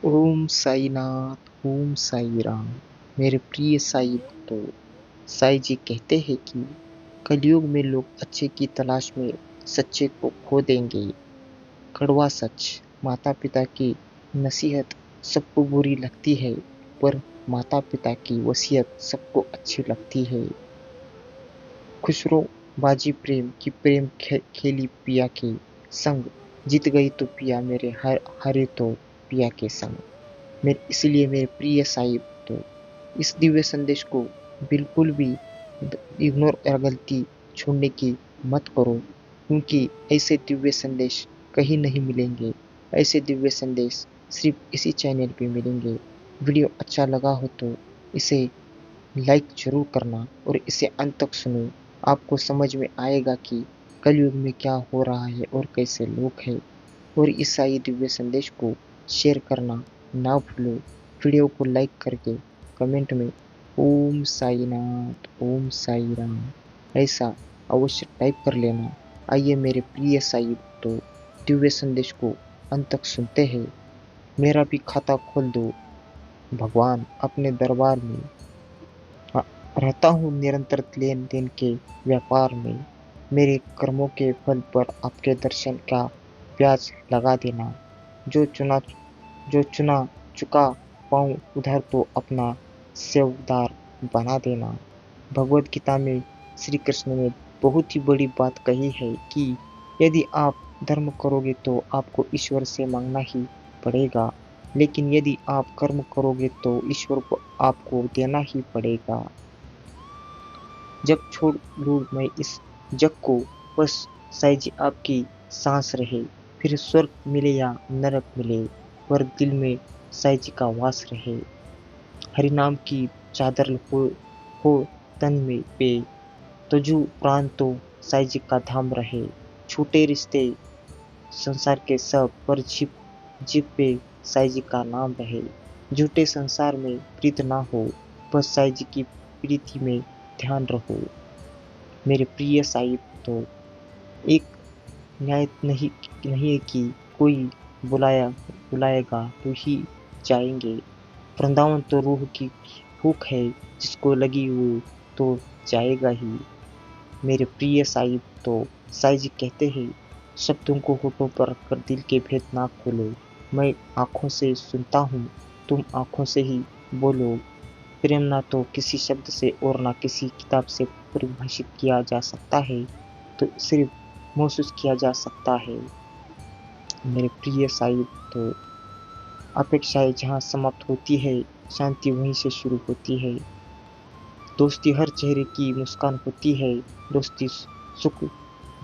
ओम साईनाथ, ओम साई राम। मेरे प्रिय साई भक्तों, साई जी कहते हैं कि कलयुग में लोग अच्छे की तलाश में सच्चे को खो देंगे। कड़वा सच, माता पिता की नसीहत सबको बुरी लगती है, पर माता पिता की वसीयत सबको अच्छी लगती है। खुसरो बाजी प्रेम की खेली पिया के संग, जीत गई तो पिया मेरे, हारे तो पिया के संग। इसलिए मेरे प्रिय साई भक्तों, इस दिव्य संदेश को बिल्कुल भी इग्नोर या गलती छोड़ने की मत करो, क्योंकि ऐसे दिव्य संदेश कहीं नहीं मिलेंगे। ऐसे दिव्य संदेश सिर्फ इसी चैनल पे मिलेंगे। वीडियो अच्छा लगा हो तो इसे लाइक जरूर करना और इसे अंत तक सुनो। आपको समझ में आएगा कि कलयुग में क्या हो रहा है और कैसे लोग हैं। और इस साई दिव्य संदेश को शेयर करना ना भूलो। वीडियो को लाइक करके कमेंट में ओम साईनाथ, ओम साई राम ऐसा अवश्य टाइप कर लेना। आइए मेरे प्रिय साई भक्तों, दिव्य संदेश को अंत तक सुनते हैं। मेरा भी खाता खोल दो भगवान अपने दरबार में। रहता हूँ निरंतर लेन देन के व्यापार में। मेरे कर्मों के फल पर आपके दर्शन का ब्याज लगा देना। जो चुना जो चुना चुका पाऊँ उधर तो अपना सेवदार बना देना। भगवत गीता में श्री कृष्ण ने बहुत ही बड़ी बात कही है कि यदि आप धर्म करोगे तो आपको ईश्वर से मांगना ही पड़ेगा, लेकिन यदि आप कर्म करोगे तो ईश्वर को आपको देना ही पड़ेगा। जग छोड़ लूँ मैं इस जग को, बस साईं जी आपकी सांस रहे। फिर स्वर्ग मिले या नरक मिले, पर दिल में साईं जी का वास रहे। हरि नाम की चादर हो तन में पे, तजु प्राण तो साईं जी का धाम रहे। छूटे रिश्ते संसार के सब, पर जीभ पे साईं जी का नाम रहे। झूठे संसार में प्रीत ना हो, बस साईं जी की प्रीति में ध्यान रहो। मेरे प्रिय साई भक्तों, एक न्याय नहीं है कि कोई बुलाएगा तो ही जाएंगे। वृंदावन तो रूह की भूख है, जिसको लगी वो तो जाएगा ही। मेरे प्रिय साई भक्तों, साई जी कहते हैं शब्दों को होठों पर रखकर दिल के भेद ना खोलो। मैं आंखों से सुनता हूँ, तुम आंखों से ही बोलो। प्रेम ना तो किसी शब्द से और ना किसी किताब से परिभाषित किया जा सकता है, तो सिर्फ महसूस किया जा सकता है। मेरे प्रिय साई तो अपेक्षाएं जहाँ समाप्त होती है, शांति वहीं से शुरू होती है। दोस्ती हर चेहरे की मुस्कान होती है। दोस्ती सुख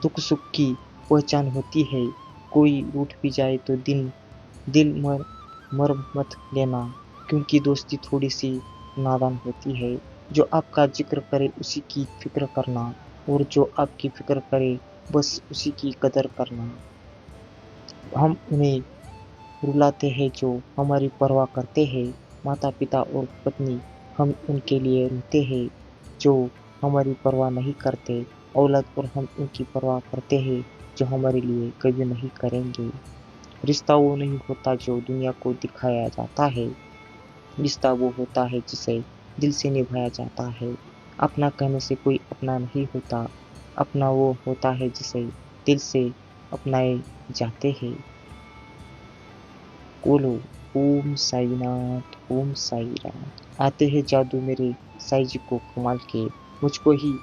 दुख सुख की पहचान होती है। कोई रूठ भी जाए तो दिल मर मत लेना, क्योंकि दोस्ती थोड़ी सी नादान होती है। जो आपका जिक्र करे उसी की फिक्र करना, और जो आपकी फिक्र करे बस उसी की कदर करना। हम उन्हें रुलाते हैं जो हमारी परवाह करते हैं। माता पिता और पत्नी, हम उनके लिए रोते हैं जो हमारी परवाह नहीं करते। औलाद, और हम उनकी परवाह करते हैं जो हमारे लिए कभी नहीं करेंगे। रिश्ता वो नहीं होता जो दुनिया को दिखाया जाता है। रिश्ता वो होता है जिसे दिल से निभाया जाता है। अपना कहने से कोई अपना नहीं होता। अपना वो होता है जिसे दिल से अपनाए जाते हैं। बोलो ओम साईनाथ, ओम साई राम। आते हैं जादू मेरे साईं जी को कमाल के, मुझको ही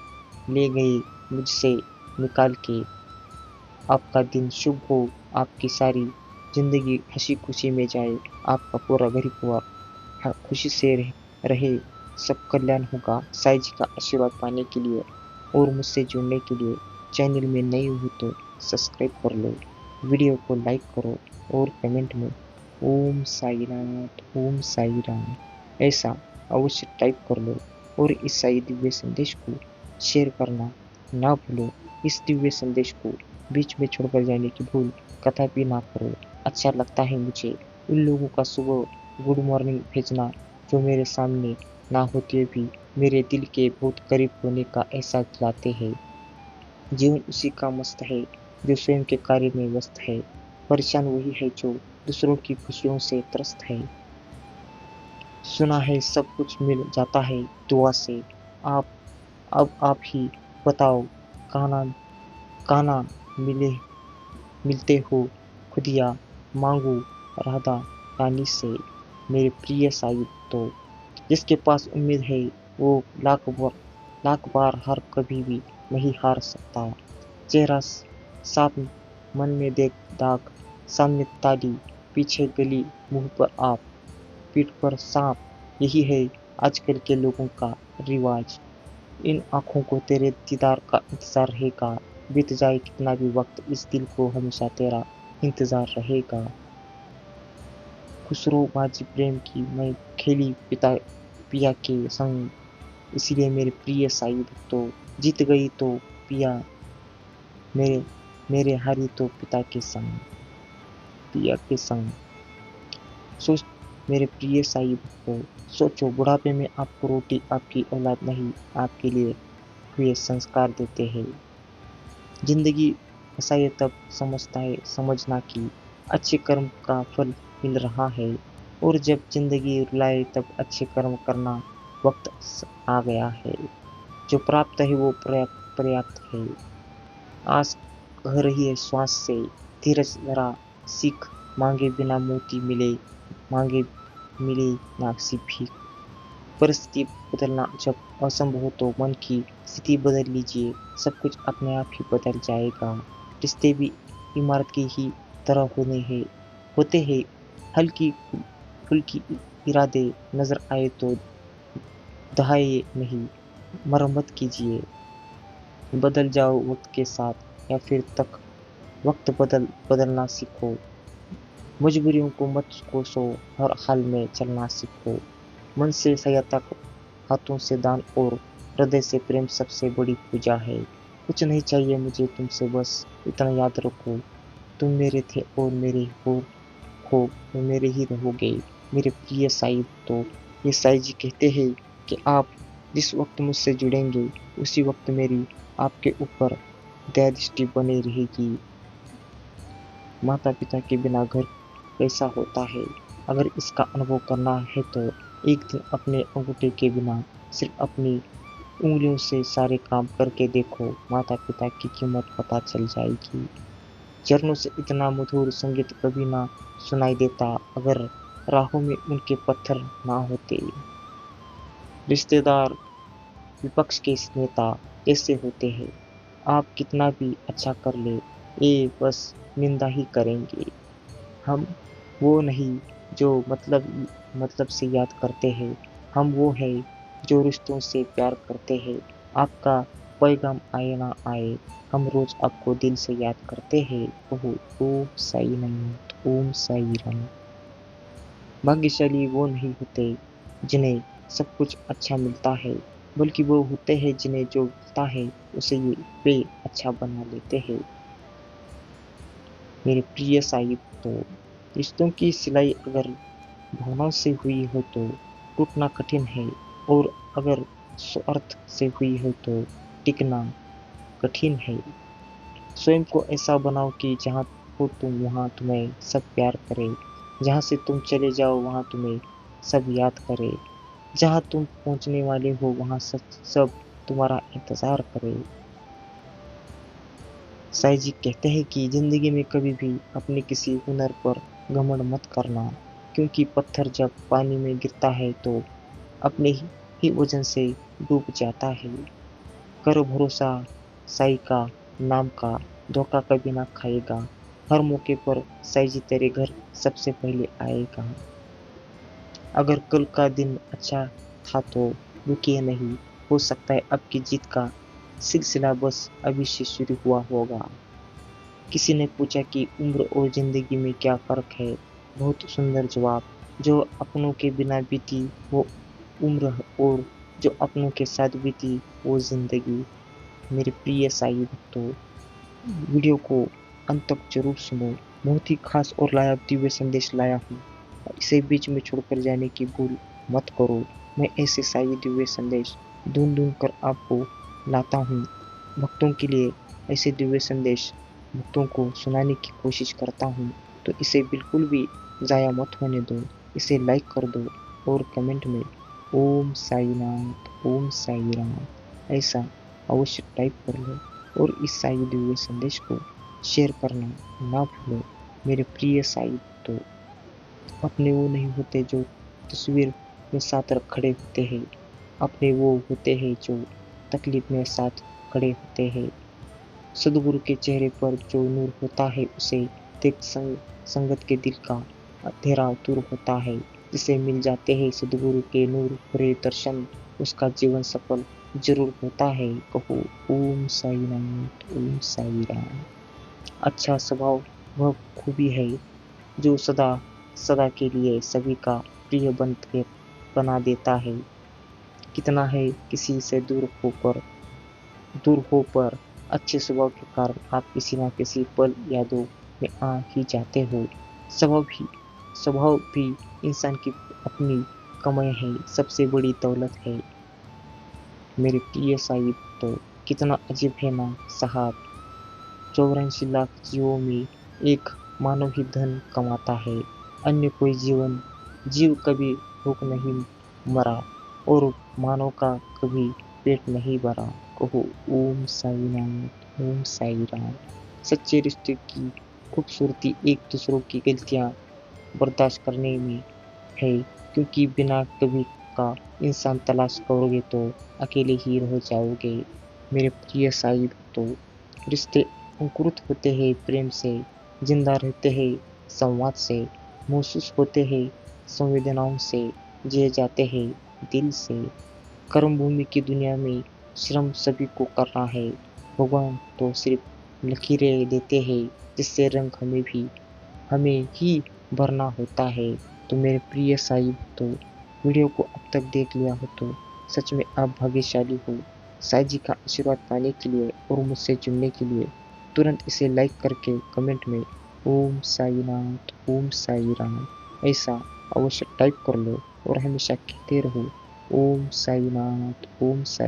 ले गए मुझसे निकाल के। आपका दिन शुभ हो, आपकी सारी जिंदगी हंसी खुशी में जाए। आपका पूरा घर परिवार खुशी से रहे, सब कल्याण होगा। साईं जी का आशीर्वाद पाने के लिए और मुझसे जुड़ने के लिए चैनल में नए हो तो सब्सक्राइब कर लो, वीडियो को लाइक करो और कमेंट में ओम साईनाथ, ओम साई राम ऐसा अवश्य टाइप कर लो। और इस साई दिव्य संदेश को शेयर करना ना भूलो। इस दिव्य संदेश को बीच में छोड़कर जाने की भूल कथा भी ना करो। अच्छा लगता है मुझे उन लोगों का सुबह गुड मॉर्निंग भेजना जो मेरे सामने ना होते भी मेरे दिल के बहुत करीब होने का एहसास दिलाते हैं। जीवन उसी का मस्त है जो स्वयं के कार्य में व्यस्त है। परेशान वही है जो दूसरों की खुशियों से त्रस्त है। सुना है सब कुछ मिल जाता है दुआ से। आप अब आप ही बताओ, काना काना मिले मिलते हो खुदिया, मांगू राधा रानी से। मेरे प्रिय साहिब तो जिसके पास उम्मीद है वो लाख बार हार कभी भी नहीं हार सकता। चेहरा साफ, मन में देख दाग, सामने ताली, पीछे गली, मुंह पर आप, पीठ पर सांप, यही है आजकल के लोगों का रिवाज। इन आंखों को तेरे दीदार का इंतजार रहेगा, बीत जाए कितना भी वक्त इस दिल को हमेशा तेरा इंतजार रहेगा। खुश रहो बाजी प्रेम की मैं खेली पिया के संग, इसलिए मेरे प्रिय साईं तो जीत गई तो पिया, मेरे मेरे हारी तो पिया के संग। सोच मेरे प्रिय साईं भक्तों, सोचो बुढ़ापे में आपको रोटी आपकी औलाद नहीं आपके लिए हुए संस्कार देते हैं। जिंदगी हंसाए तब समझता है समझना कि अच्छे कर्म का फल मिल रहा है, और जब जिंदगी रुलाए तब अच्छे कर्म करना वक्त आ गया है। जो प्राप्त है वो पर्याप्त है। आस कह रही है श्वास से, धीरज जरा सीख, मांगे बिना मोती मिले, मांगे मिले ना किसी भीख। परिस्थिति बदलना जब असंभव हो तो मन की स्थिति बदल लीजिए, सब कुछ अपने आप ही बदल जाएगा। रिश्ते भी इमारत की ही तरह होते हैं, हल्की फुल्की इरादे, नजर आए तो दहाए नहीं, मरम्मत कीजिए। बदल जाओ वक्त के साथ या फिर तक वक्त बदलना सीखो। मजबूरियों को मत कोसो, हर हाल में चलना सीखो। मन से सहायता, हाथों से दान और हृदय से प्रेम सबसे बड़ी पूजा है। कुछ नहीं चाहिए मुझे तुमसे, बस इतना याद रखो, तुम मेरे थे और मेरे ही रहोगे। मेरे प्रिय साईं तो ये साईं जी कहते हैं कि आप जिस वक्त मुझसे जुड़ेंगे उसी वक्त मेरी आपके ऊपर दया दृष्टि बनी रहेगी। माता पिता के बिना घर कैसा होता है, अगर इसका अनुभव करना है तो एक दिन अपने अंगूठे के बिना सिर्फ अपनी उंगलियों से सारे काम करके देखो, माता पिता की कीमत पता चल जाएगी। चरणों से इतना मधुर संगीत कभी ना सुनाई देता अगर राहों में उनके पत्थर ना होते। रिश्तेदार विपक्ष के नेता कैसे होते हैं, आप कितना भी अच्छा कर ले, ये बस निंदा ही करेंगे। हम वो नहीं जो मतलब से याद करते हैं, हम वो है जो रिश्तों से प्यार करते हैं। आपका पैगाम आए ना आए, हम रोज आपको दिल से याद करते हैं। ओम साई नमः, ओम साई राम। भाग्यशाली वो नहीं होते जिन्हें सब कुछ अच्छा मिलता है, बल्कि वो होते हैं जिन्हें जो मिलता है उसे वे अच्छा बना लेते हैं। मेरे प्रिय साहिब तो रिश्तों की सिलाई अगर भावनाओं से हुई हो तो टूटना कठिन है, और अगर स्वार्थ से हुई हो तो टिकना कठिन है। स्वयं को ऐसा बनाओ कि जहाँ हो तुम वहाँ तुम्हें सब प्यार करे, जहाँ से तुम चले जाओ वहाँ तुम्हें सब याद करे, जहाँ तुम पहुँचने वाले हो वहाँ सब तुम्हारा इंतजार करे। साईं जी कहते हैं कि जिंदगी में कभी भी अपने किसी हुनर पर घमंड मत करना, क्योंकि पत्थर जब पानी में गिरता है तो अपने ही वजन से डूब जाता है। करो भरोसा, साईं का नाम का धोखा कभी ना खाएगा। हर मौके पर साईं जी तेरे घर सबसे पहले आएगा। अगर कल का दिन अच्छा था तो रुकिए नहीं, हो सकता है आपकी जीत का सिलसिला बस अभी से शुरू हुआ होगा। किसी ने पूछा कि उम्र और जिंदगी में क्या फर्क है? बहुत सुंदर जवाब, जो अपनों के बिना बीती वो उम्र, और जो अपनों के साथ बीती वो जिंदगी। मेरे प्रिय साईं भक्तों, वीडियो को अंत तक जरूर सुनो, बहुत ही खास और लायाब दिव्य संदेश लाया हूँ, इसे बीच में छोड़कर जाने की भूल मत करो। मैं ऐसे साईं दिव्य संदेश ढूंढ कर आपको लाता हूँ, भक्तों के लिए ऐसे दिव्य संदेश भक्तों को सुनाने की कोशिश करता हूँ। तो इसे बिल्कुल भी ज़ाया मत होने दो। इसे लाइक कर दो और कमेंट में ओम साईनाथ, ओम साई राम ऐसा अवश्य टाइप कर लो और इस साई दिव्य संदेश को शेयर करना ना भूलो। मेरे प्रिय साई तो अपने वो नहीं होते जो तस्वीर में साथ खड़े होते हैं, अपने वो होते हैं जो तकलीफ में साथ खड़े होते हैं। सदगुरु के चेहरे पर जो नूर होता है उसे देख संगत के दिल का अंधेरा दूर होता है। जिसे मिल जाते हैं सदगुरु के नूर भरे दर्शन, उसका जीवन सफल जरूर होता है। कहो ओम साई नाथ, ओम साई राम। अच्छा स्वभाव वह खूबी है जो सदा सदा के लिए सभी का प्रिय बन के बना देता है। कितना है किसी से दूर हो पर अच्छे स्वभाव के कारण आप किसी न किसी पल यादों में आ ही जाते हो। स्वभाव भी इंसान की अपनी कमाई है, सबसे बड़ी दौलत है। मेरे प्रिय साहिब तो कितना अजीब है ना साहब, 84 लाख जीवों में एक मानव ही धन कमाता है, अन्य कोई जीव कभी भूख नहीं मरा और मानव का कभी पेट नहीं भरा। कहो ओम साई नाथ, ओम साई राम। सच्चे रिश्ते की खूबसूरती एक दूसरों की गलतियां बर्दाश्त करने में है, क्योंकि बिना कभी का इंसान तलाश करोगे तो अकेले ही रह जाओगे। मेरे प्रिय साहिब तो रिश्ते अंकुरित होते हैं प्रेम से, जिंदा रहते हैं संवाद से, महसूस होते हैं संवेदनाओं से, जिए जाते हैं दिल से। कर्म भूमि की दुनिया में श्रम सभी को करना है, भगवान तो सिर्फ लकीरें देते हैं जिससे रंग हमें ही भरना होता है। तो मेरे प्रिय साहिब तो वीडियो को अब तक देख लिया हो तो सच में आप भाग्यशाली हो। साईं जी का आशीर्वाद पाने के लिए और मुझसे जुड़ने के लिए तुरंत इसे लाइक करके कमेंट में ओम साईनाथ, ओम साई राम ऐसा अवश्य टाइप कर लो और हमेशा कहते रहो ओम साईनाथ, ओम साई